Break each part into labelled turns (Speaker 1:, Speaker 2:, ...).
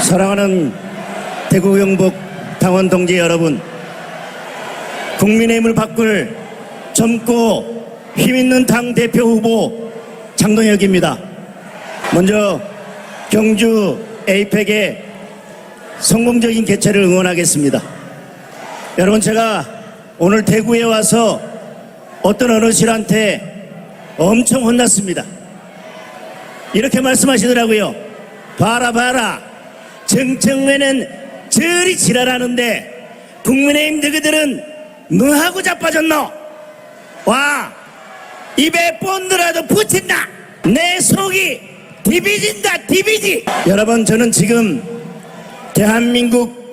Speaker 1: 사랑하는 대구 경북 당원 동지 여러분, 국민의힘을 바꿀 젊고 힘있는 당대표 후보 장동혁입니다. 먼저 경주 에이펙의 성공적인 개최를 응원하겠습니다. 여러분, 제가 오늘 대구에 와서 어떤 어르신한테 엄청 혼났습니다. 이렇게 말씀하시더라고요. 봐라 봐라, 정청래는 저리 지랄하는데 국민의힘 너희들은 뭐하고 자빠졌노? 와, 입에 본드라도 붙인다. 내 속이 디비진다, 디비지. 여러분, 저는 지금 대한민국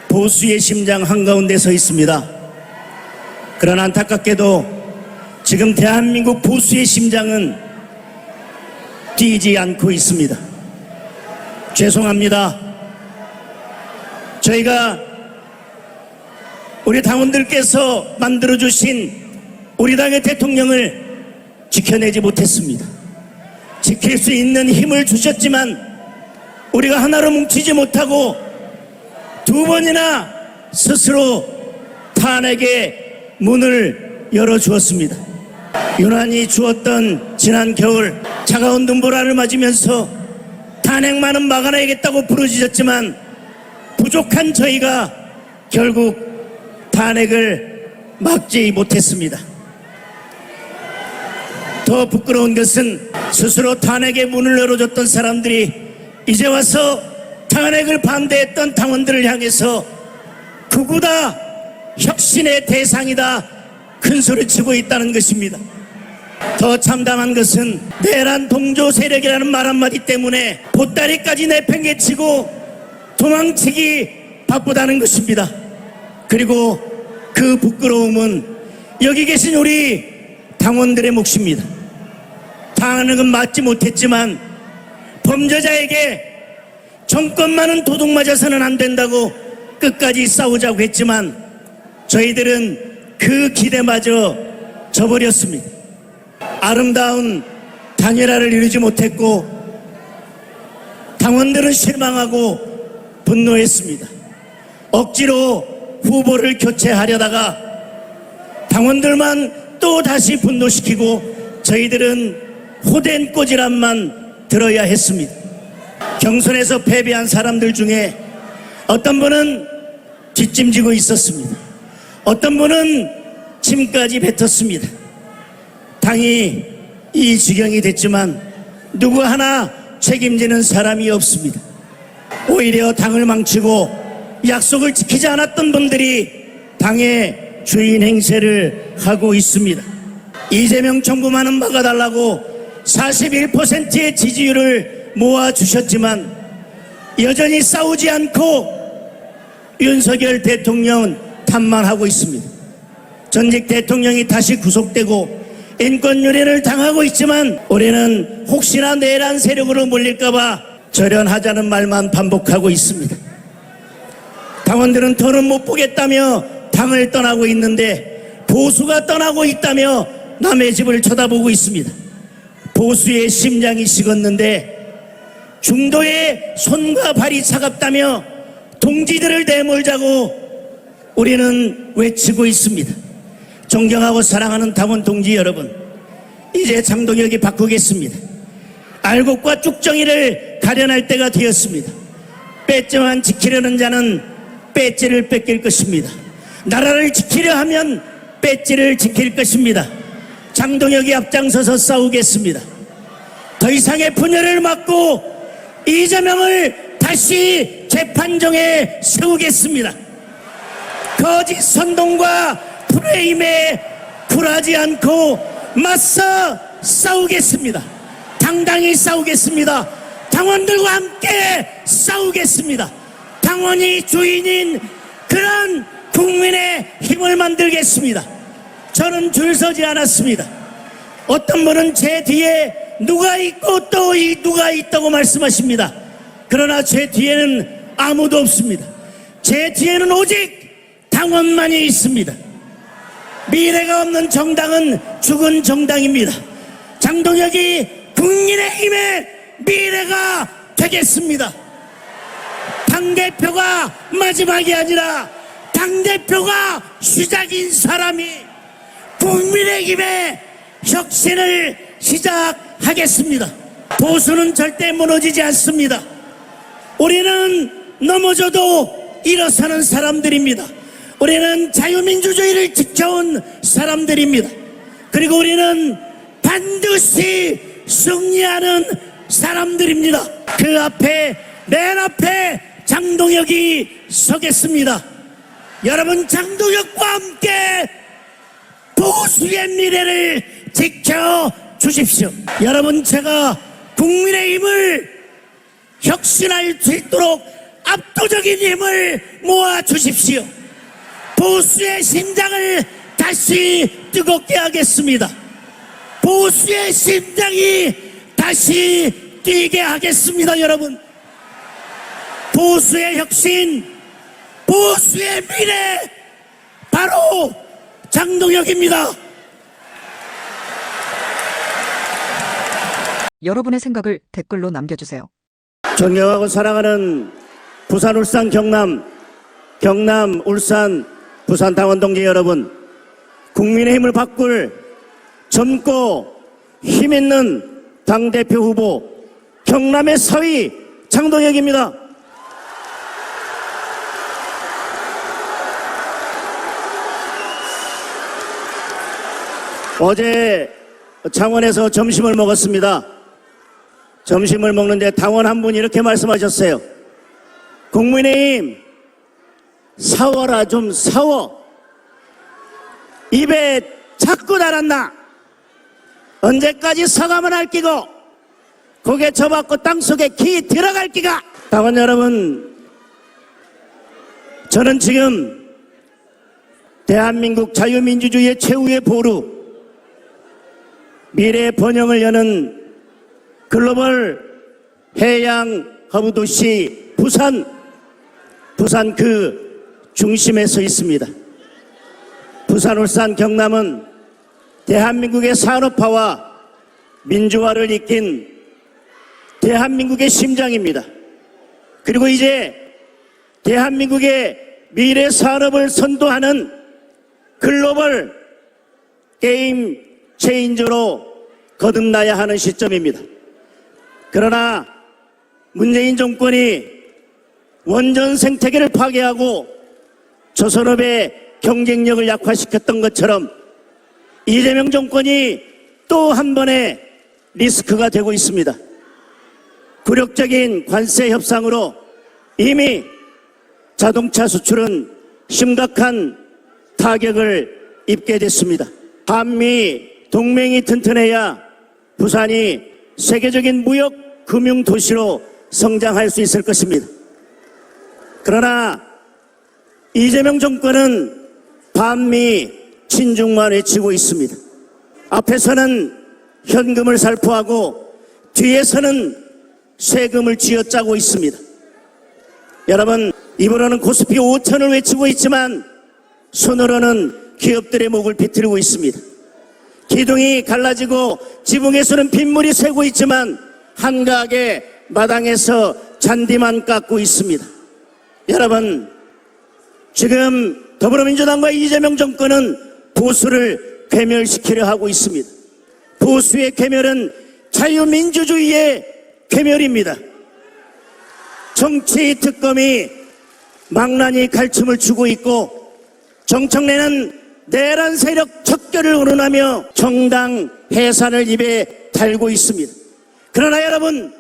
Speaker 1: 보수의 심장 한가운데 서 있습니다. 그러나 안타깝게도 지금 대한민국 보수의 심장은 뛰지 않고 있습니다. 죄송합니다. 저희가 우리 당원들께서 만들어주신 우리 당의 대통령을 지켜내지 못했습니다. 지킬 수 있는 힘을 주셨지만 우리가 하나로 뭉치지 못하고 두 번이나 스스로 탄핵의 문을 열어주었습니다. 유난히 추웠던 지난 겨울 차가운 눈보라를 맞으면서 탄핵만은 막아내겠다고 부르짖었지만 부족한 저희가 결국 탄핵을 막지 못했습니다. 더 부끄러운 것은 스스로 탄핵의 문을 열어줬던 사람들이 이제 와서 탄핵을 반대했던 당원들을 향해서 극우다, 혁신의 대상이다 큰 소리 치고 있다는 것입니다. 더 참담한 것은 내란 동조 세력이라는 말 한마디 때문에 보따리까지 내팽개치고 도망치기 바쁘다는 것입니다. 그리고 그 부끄러움은 여기 계신 우리 당원들의 몫입니다. 탄핵은 맞지 못했지만 범죄자에게 정권만은 도둑 맞아서는 안 된다고 끝까지 싸우자고 했지만 저희들은 그 기대마저 저버렸습니다. 아름다운 단일화를 이루지 못했고 당원들은 실망하고 분노했습니다. 억지로 후보를 교체하려다가 당원들만 또 다시 분노시키고 저희들은 호된 꼬지람만 들어야 했습니다. 경선에서 패배한 사람들 중에 어떤 분은 뒷짐지고 있었습니다. 어떤 분은 침까지 뱉었습니다. 당이 이 지경이 됐지만 누구 하나 책임지는 사람이 없습니다. 오히려 당을 망치고 약속을 지키지 않았던 분들이 당의 주인 행세를 하고 있습니다. 이재명 정부만은 막아달라고 41%의 지지율을 모아주셨지만 여전히 싸우지 않고 윤석열 대통령은 탓만 있습니다. 전직 대통령이 다시 구속되고 인권유린을 당하고 있지만 올해는 혹시나 내란 세력으로 몰릴까봐 절연하자는 말만 반복하고 있습니다. 당원들은 더는 못 보겠다며 당을 떠나고 있는데 보수가 떠나고 있다며 남의 집을 쳐다보고 있습니다. 보수의 심장이 식었는데 중도의 손과 발이 차갑다며 동지들을 내몰자고 우리는 외치고 있습니다. 존경하고 사랑하는 당원 동지 여러분, 이제 장동혁이 바꾸겠습니다. 알곡과 쭉정이를 가려낼 때가 되었습니다. 배째만 지키려는 자는 배째를 뺏길 것입니다. 나라를 지키려 하면 배째를 지킬 것입니다. 장동혁이 앞장서서 싸우겠습니다. 더 이상의 분열을 막고 이재명을 다시 재판정에 세우겠습니다. 거짓 선동과 프레임에 굴하지 않고 맞서 싸우겠습니다. 당당히 싸우겠습니다. 당원들과 함께 싸우겠습니다. 당원이 주인인 그런 국민의 힘을 만들겠습니다. 저는 줄 서지 않았습니다. 어떤 분은 제 뒤에 누가 있고 또 누가 있다고 말씀하십니다. 그러나 제 뒤에는 아무도 없습니다. 제 뒤에는 오직 당원만이 있습니다. 미래가 없는 정당은 죽은 정당입니다. 장동혁이 국민의힘의 미래가 되겠습니다. 당대표가 마지막이 아니라 당대표가 시작인 사람이 국민의힘의 혁신을 시작하겠습니다. 보수는 절대 무너지지 않습니다. 우리는 넘어져도 일어서는 사람들입니다. 우리는 자유민주주의를 지켜온 사람들입니다. 그리고 우리는 반드시 승리하는 사람들입니다. 그 앞에, 맨 앞에 장동혁이 서겠습니다. 여러분, 장동혁과 함께 보수의 미래를 지켜주십시오. 여러분, 제가 국민의힘을 혁신할 수 있도록 압도적인 힘을 모아주십시오. 보수의 심장을 다시 뜨겁게 하겠습니다. 보수의 심장이 다시 뛰게 하겠습니다. 여러분, 보수의 혁신, 보수의 미래, 바로 장동혁입니다.
Speaker 2: 여러분의 생각을 댓글로 남겨주세요.
Speaker 1: 존경하고 사랑하는 부산, 울산, 경남, 울산, 부산 당원 동지 여러분, 국민의힘을 바꿀 젊고 힘있는 당대표 후보 경남의 사위 장동혁입니다. 어제 창원에서 점심을 먹었습니다. 점심을 먹는데 당원 한 분이 이렇게 말씀하셨어요. 국민의힘 사워라, 좀 사워. 입에 자꾸 달았나? 언제까지 서가만 할 끼고 고개 쳐박고 땅속에 기 들어갈 끼가? 당원 여러분, 저는 지금 대한민국 자유민주주의의 최후의 보루, 미래의 번영을 여는 글로벌 해양 허브 도시 부산 그 중심에 서 있습니다. 부산, 울산, 경남은 대한민국의 산업화와 민주화를 이끈 대한민국의 심장입니다. 그리고 이제 대한민국의 미래 산업을 선도하는 글로벌 게임 체인저로 거듭나야 하는 시점입니다. 그러나 문재인 정권이 원전 생태계를 파괴하고 조선업의 경쟁력을 약화시켰던 것처럼 이재명 정권이 또 한 번의 리스크가 되고 있습니다. 굴욕적인 관세 협상으로 이미 자동차 수출은 심각한 타격을 입게 됐습니다. 한미 동맹이 튼튼해야 부산이 세계적인 무역 금융 도시로 성장할 수 있을 것입니다. 그러나 이재명 정권은 반미 친중만 외치고 있습니다. 앞에서는 현금을 살포하고 뒤에서는 세금을 쥐어짜고 있습니다. 여러분, 입으로는 코스피 5천을 외치고 있지만 손으로는 기업들의 목을 비틀고 있습니다. 기둥이 갈라지고 지붕에서는 빗물이 새고 있지만 한가하게 마당에서 잔디만 깎고 있습니다. 여러분, 지금 더불어민주당과 이재명 정권은 보수를 괴멸시키려 하고 있습니다. 보수의 괴멸은 자유민주주의의 괴멸입니다. 정치 특검이 망나니 갈춤을 추고 있고 정청래는 내란 세력 척결을 운운하며 정당 해산을 입에 달고 있습니다. 그러나 여러분,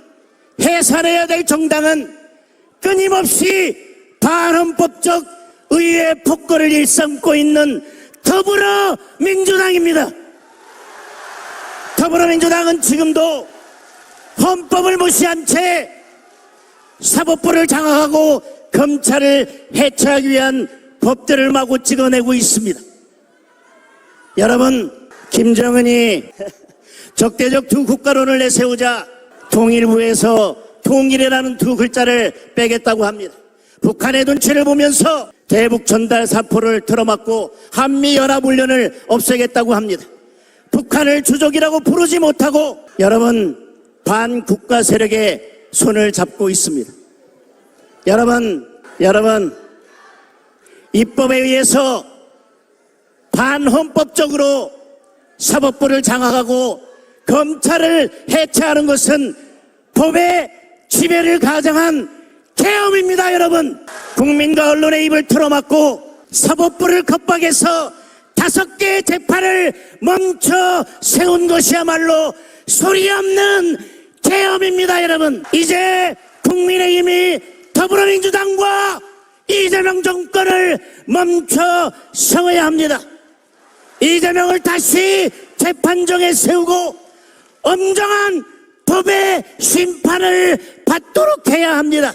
Speaker 1: 해산해야 될 정당은 끊임없이 반헌법적 의회 폭거를 일삼고 있는 더불어민주당입니다. 더불어민주당은 지금도 헌법을 무시한 채 사법부를 장악하고 검찰을 해체하기 위한 법들을 마구 찍어내고 있습니다. 여러분, 김정은이 적대적 두 국가론을 내세우자 통일부에서 통일이라는 두 글자를 빼겠다고 합니다. 북한의 눈치를 보면서 대북 전달 사포를 틀어막고 한미연합훈련을 없애겠다고 합니다. 북한을 주적이라고 부르지 못하고 여러분, 반국가 세력의 손을 잡고 있습니다. 여러분, 입법에 의해서 반헌법적으로 사법부를 장악하고 검찰을 해체하는 것은 법의 지배를 가장한 계엄입니다. 여러분, 국민과 언론의 입을 틀어막고 사법부를 겁박해서 5개의 재판을 멈춰 세운 것이야말로 소리 없는 계엄입니다. 여러분, 이제 국민의힘이 더불어민주당과 이재명 정권을 멈춰 세워야 합니다. 이재명을 다시 재판정에 세우고 엄정한 법의 심판을 받도록 해야 합니다.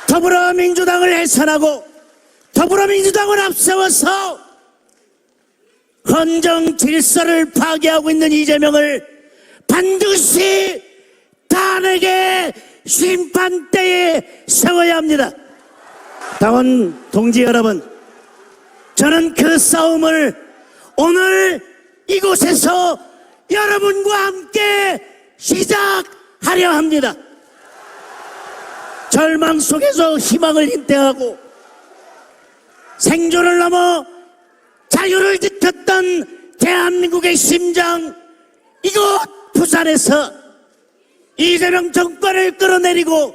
Speaker 1: 더불어민주당을 해산하고 더불어민주당을 앞세워서 헌정 질서를 파괴하고 있는 이재명을 반드시 탄핵의 심판대에 세워야 합니다. 당원 동지 여러분, 저는 그 싸움을 오늘 이곳에서 여러분과 함께 시작하려 합니다. 절망 속에서 희망을 인대하고 생존을 넘어 자유를 지켰던 대한민국의 심장, 이곳 부산에서 이재명 정권을 끌어내리고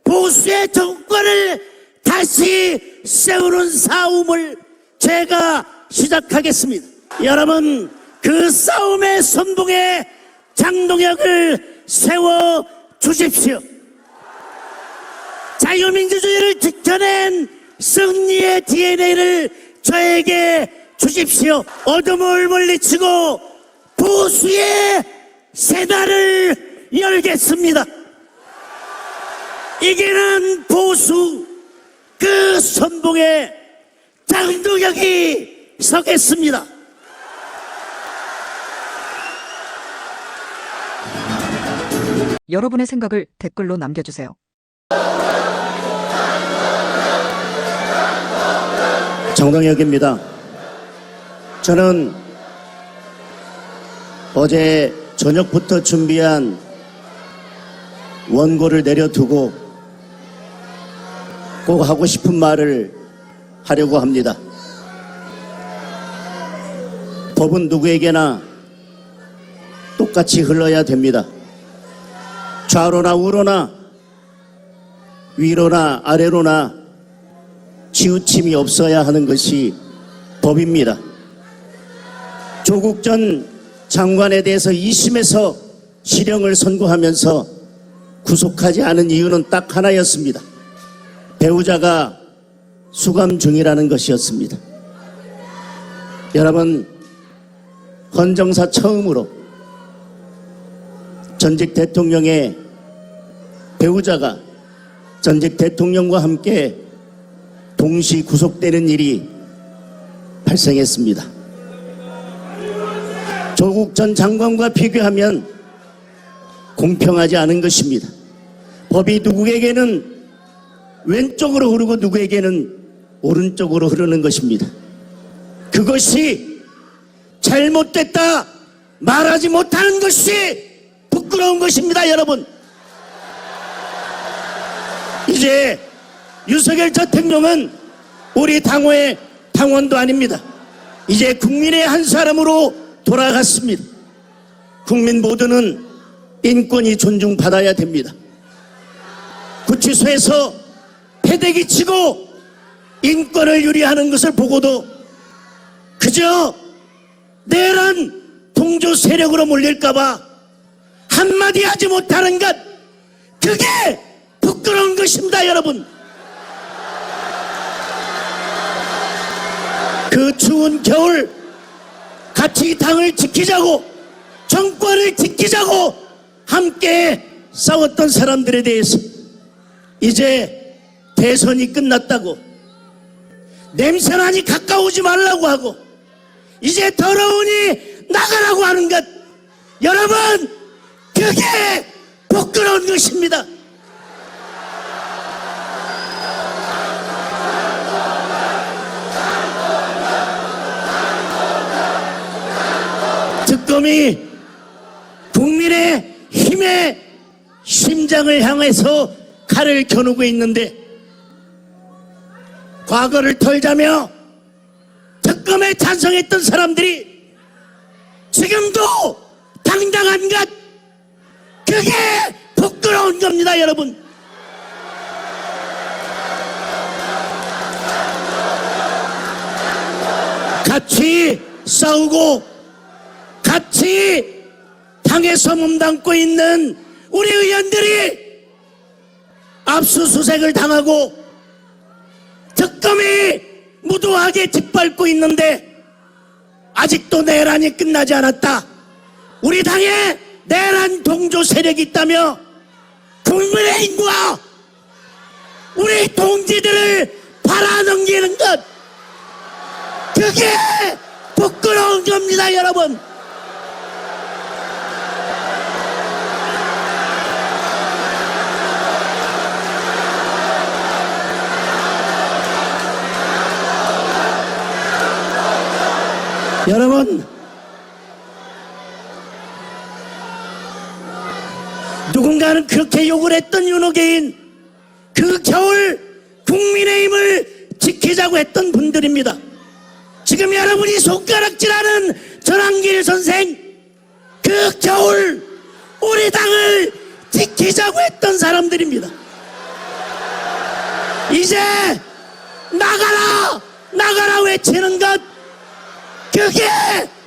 Speaker 1: 보수의 정권을 다시 세우는 싸움을 제가 시작하겠습니다. 여러분, 그 싸움의 선봉에 장동혁을 세워 주십시오. 자유민주주의를 지켜낸 승리의 DNA를 저에게 주십시오. 어둠을 물리치고 보수의 새날을 열겠습니다. 이기는 보수, 그 선봉에 장동혁이 서겠습니다.
Speaker 2: 여러분의 생각을 댓글로 남겨주세요.
Speaker 1: 장동혁입니다. 저는 어제 저녁부터 준비한 원고를 내려두고 꼭 하고 싶은 말을 하려고 합니다. 법은 누구에게나 똑같이 흘러야 됩니다. 좌로나 우로나 위로나 아래로나 치우침이 없어야 하는 것이 법입니다. 조국 전 장관에 대해서 2심에서 실형을 선고하면서 구속하지 않은 이유는 딱 하나였습니다. 배우자가 수감 중이라는 것이었습니다. 여러분, 헌정사 처음으로 전직 대통령의 배우자가 전직 대통령과 함께 동시 구속되는 일이 발생했습니다. 조국 전 장관과 비교하면 공평하지 않은 것입니다. 법이 누구에게는 왼쪽으로 흐르고 누구에게는 오른쪽으로 흐르는 것입니다. 그것이 잘못됐다 말하지 못하는 것이 부끄러운 것입니다. 여러분, 이제 윤석열 대통령은 우리 당의 당원도 아닙니다. 이제 국민의 한 사람으로 돌아갔습니다. 국민 모두는 인권이 존중받아야 됩니다. 구치소에서 패대기 치고 인권을 유리하는 것을 보고도 그저 내란 동조 세력으로 몰릴까봐 한마디 하지 못하는 것, 그게 부끄러운 것입니다. 여러분, 그 추운 겨울 같이 당을 지키자고 정권을 지키자고 함께 싸웠던 사람들에 대해서 이제 대선이 끝났다고 냄새나니 가까우지 말라고 하고 이제 더러우니 나가라고 하는 것, 여러분, 그게 부끄러운 것입니다. 특검이 국민의 힘의 심장을 향해서 갈 팔을 겨누고 있는데, 과거를 털자며 특검에 찬성했던 사람들이 지금도 당당한 것, 그게 부끄러운 겁니다, 여러분. 같이 싸우고 같이 당에서 몸담고 있는 우리 의원들이 압수수색을 당하고 특검이 무도하게 짓밟고 있는데 아직도 내란이 끝나지 않았다. 우리 당에 내란 동조 세력이 있다며 국민의힘과 우리 동지들을 팔아넘기는 것, 그게 부끄러운 겁니다, 여러분. 여러분, 누군가는 그렇게 욕을 했던 윤호개인, 그 겨울 국민의힘을 지키자고 했던 분들입니다. 지금 여러분이 손가락질하는 전한길 선생, 그 겨울 우리 당을 지키자고 했던 사람들입니다. 이제 나가라 나가라 외치는 것, 그게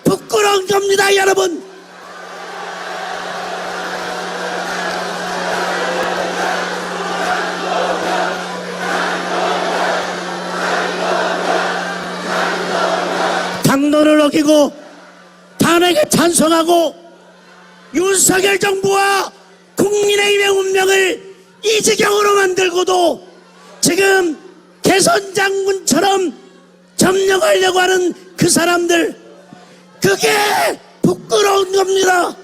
Speaker 1: 부끄러운 겁니다, 여러분. 당론을 어기고 당에게 찬성하고 윤석열 정부와 국민의힘의 운명을 이 지경으로 만들고도 지금 개선 장군처럼 점령하려고 하는 그 사람들, 그게 부끄러운 겁니다.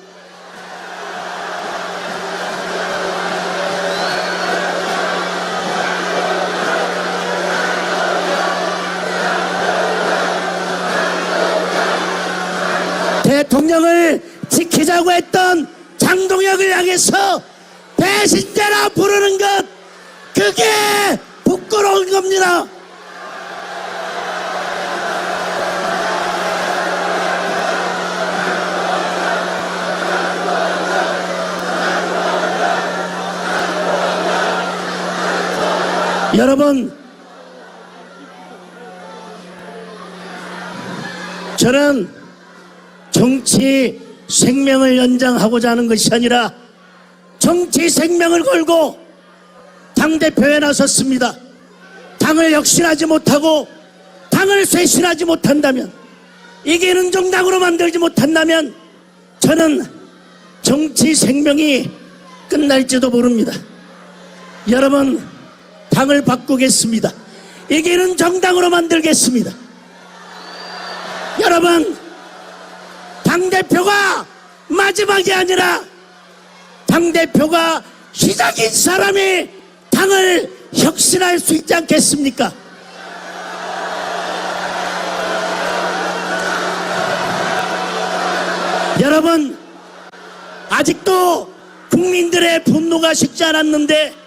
Speaker 1: 대통령을 지키자고 했던 장동혁을 향해서 배신자라 부르는 것, 그게 부끄러운 겁니다. 여러분, 저는 정치 생명을 연장하고자 하는 것이 아니라 정치 생명을 걸고 당대표에 나섰습니다. 당을 혁신하지 못하고 당을 쇄신하지 못한다면, 이기는 정당으로 만들지 못한다면 저는 정치 생명이 끝날지도 모릅니다. 여러분, 당을 바꾸겠습니다. 이기는 정당으로 만들겠습니다. 여러분, 당대표가 마지막이 아니라 당대표가 시작인 사람이 당을 혁신할 수 있지 않겠습니까? 여러분, 아직도 국민들의 분노가 식지 않았는데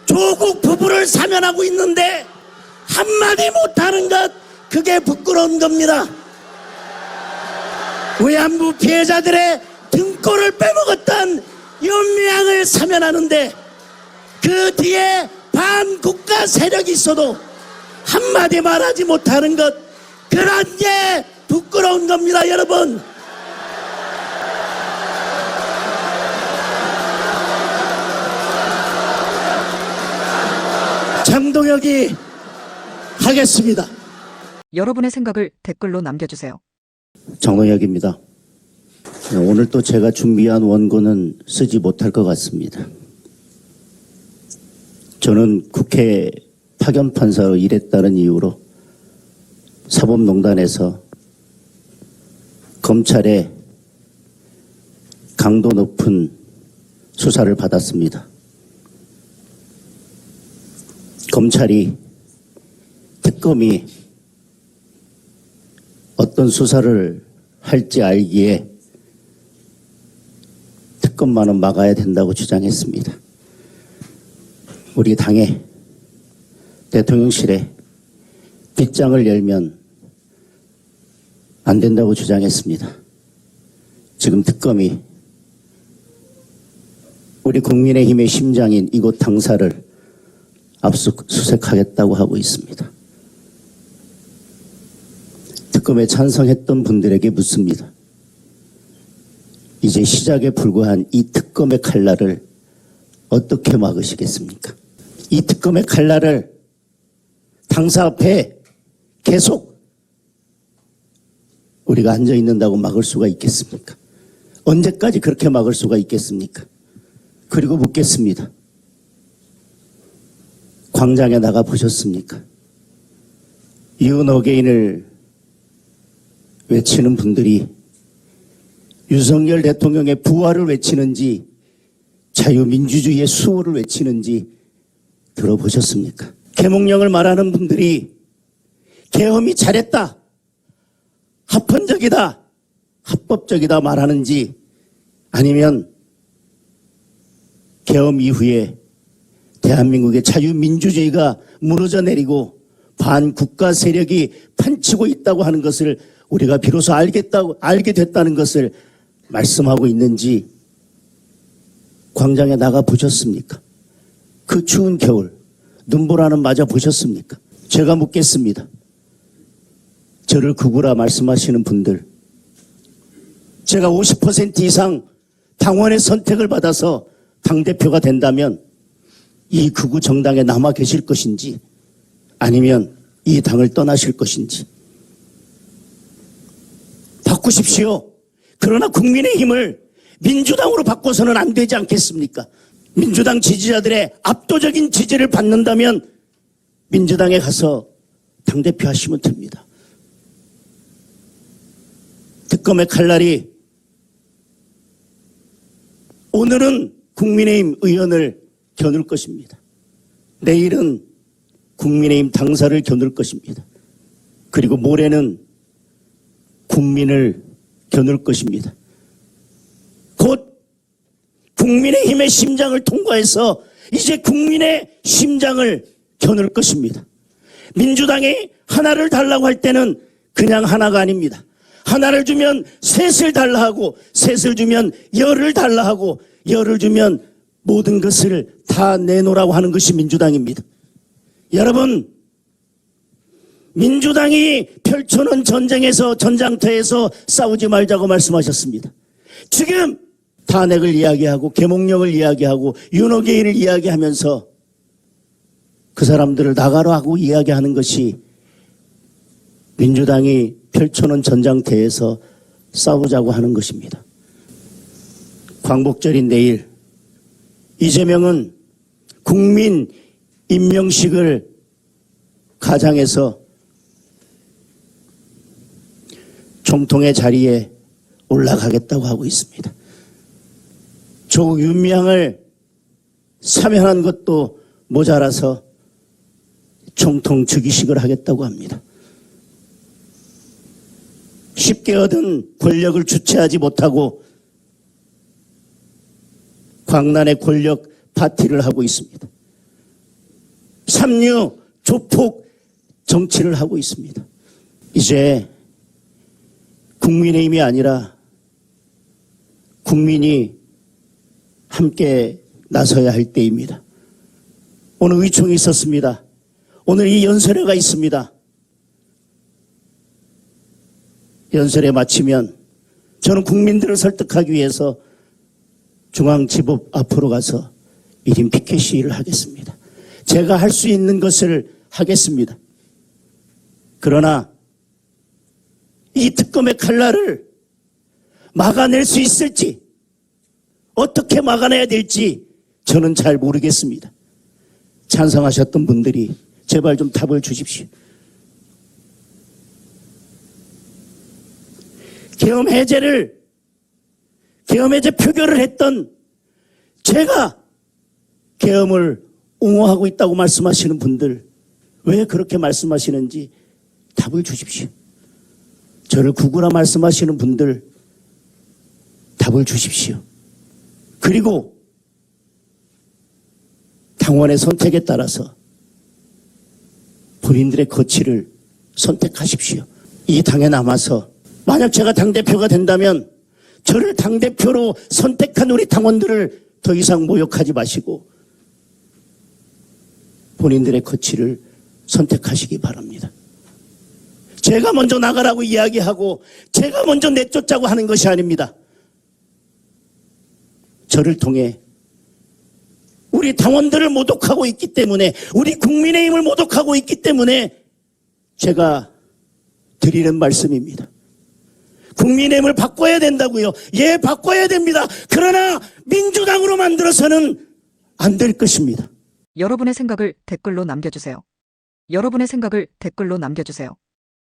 Speaker 1: 조국 부부를 사면하고 있는데 한마디 못하는 것, 그게 부끄러운 겁니다. 위안부 피해자들의 등골을 빼먹었던 윤미향을 사면하는데 그 뒤에 반국가 세력이 있어도 한마디 말하지 못하는 것, 그런 게 부끄러운 겁니다, 여러분. 장동혁이 하겠습니다.
Speaker 2: 여러분의 생각을 댓글로 남겨주세요.
Speaker 1: 장동혁입니다. 오늘 또 제가 준비한 원고는 쓰지 못할 것 같습니다. 저는 국회 파견판사로 일했다는 이유로 사법농단에서 검찰의 강도 높은 수사를 받았습니다. 검찰이, 특검이 어떤 수사를 할지 알기에 특검만은 막아야 된다고 주장했습니다. 우리 당의 대통령실에 빗장을 열면 안 된다고 주장했습니다. 지금 특검이 우리 국민의힘의 심장인 이곳 당사를 압수수색하겠다고 하고 있습니다. 특검에 찬성했던 분들에게 묻습니다. 이제 시작에 불과한 이 특검의 칼날을 어떻게 막으시겠습니까? 이 특검의 칼날을 당사 앞에 계속 우리가 앉아 있는다고 막을 수가 있겠습니까? 언제까지 그렇게 막을 수가 있겠습니까? 그리고 묻겠습니다. 광장에 나가 보셨습니까? 이은 어게인을 외치는 분들이 윤석열 대통령의 부활을 외치는지 자유민주주의의 수호를 외치는지 들어보셨습니까? 계몽령을 말하는 분들이 계엄이 잘했다, 합헌적이다, 합법적이다 말하는지, 아니면 계엄 이후에 대한민국의 자유민주주의가 무너져 내리고 반국가 세력이 판치고 있다고 하는 것을 우리가 비로소 알게 됐다는 것을 말씀하고 있는지 광장에 나가 보셨습니까? 그 추운 겨울 눈보라는 맞아 보셨습니까? 제가 묻겠습니다. 저를 극우라 말씀하시는 분들, 제가 50% 이상 당원의 선택을 받아서 당대표가 된다면 이 극우 정당에 남아 계실 것인지 아니면 이 당을 떠나실 것인지 바꾸십시오. 그러나 국민의힘을 민주당으로 바꿔서는 안 되지 않겠습니까? 민주당 지지자들의 압도적인 지지를 받는다면 민주당에 가서 당대표 하시면 됩니다. 특검의 칼날이 오늘은 국민의힘 의원을 겨눌 것입니다. 내일은 국민의힘 당사를 겨눌 것입니다. 그리고 모레는 국민을 겨눌 것입니다. 곧 국민의힘의 심장을 통과해서 이제 국민의 심장을 겨눌 것입니다. 민주당이 하나를 달라고 할 때는 그냥 하나가 아닙니다. 하나를 주면 셋을 달라 하고, 셋을 주면 열을 달라 하고, 열을 주면 모든 것을 다 내놓으라고 하는 것이 민주당입니다. 여러분, 민주당이 펼쳐놓은 전쟁에서, 전장터에서 싸우지 말자고 말씀하셨습니다. 지금 탄핵을 이야기하고 계몽령을 이야기하고 윤호개인을 이야기하면서 그 사람들을 나가라 하고 이야기하는 것이 민주당이 펼쳐놓은 전장터에서 싸우자고 하는 것입니다. 광복절인 내일 이재명은 국민 임명식을 가장해서 총통의 자리에 올라가겠다고 하고 있습니다. 조국 윤미향을 사면한 것도 모자라서 총통 즉위식을 하겠다고 합니다. 쉽게 얻은 권력을 주체하지 못하고 광란의 권력 파티를 하고 있습니다. 삼류 조폭 정치를 하고 있습니다. 이제 국민의힘이 아니라 국민이 함께 나서야 할 때입니다. 오늘 의총이 있었습니다. 오늘 이 연설회가 있습니다. 연설회 마치면 저는 국민들을 설득하기 위해서 중앙지법 앞으로 가서 1인 피켓 시위를 하겠습니다. 제가 할 수 있는 것을 하겠습니다. 그러나 이 특검의 칼날을 막아낼 수 있을지, 어떻게 막아내야 될지 저는 잘 모르겠습니다. 찬성하셨던 분들이 제발 좀 답을 주십시오. 계엄 해제 표결을 했던 제가 계엄을 옹호하고 있다고 말씀하시는 분들, 왜 그렇게 말씀하시는지 답을 주십시오. 저를 구구라 말씀하시는 분들 답을 주십시오. 그리고 당원의 선택에 따라서 본인들의 거취를 선택하십시오. 이 당에 남아서 만약 제가 당대표가 된다면 저를 당대표로 선택한 우리 당원들을 더 이상 모욕하지 마시고 본인들의 거취를 선택하시기 바랍니다. 제가 먼저 나가라고 이야기하고 제가 먼저 내쫓자고 하는 것이 아닙니다. 저를 통해 우리 당원들을 모독하고 있기 때문에 우리 국민의힘을 모독하고 있기 때문에 제가 드리는 말씀입니다. 국민의힘을 바꿔야 된다고요. 예, 바꿔야 됩니다. 그러나 민주당으로 만들어서는 안 될 것입니다.
Speaker 2: 여러분의 생각을 댓글로 남겨주세요. 여러분의 생각을 댓글로 남겨주세요.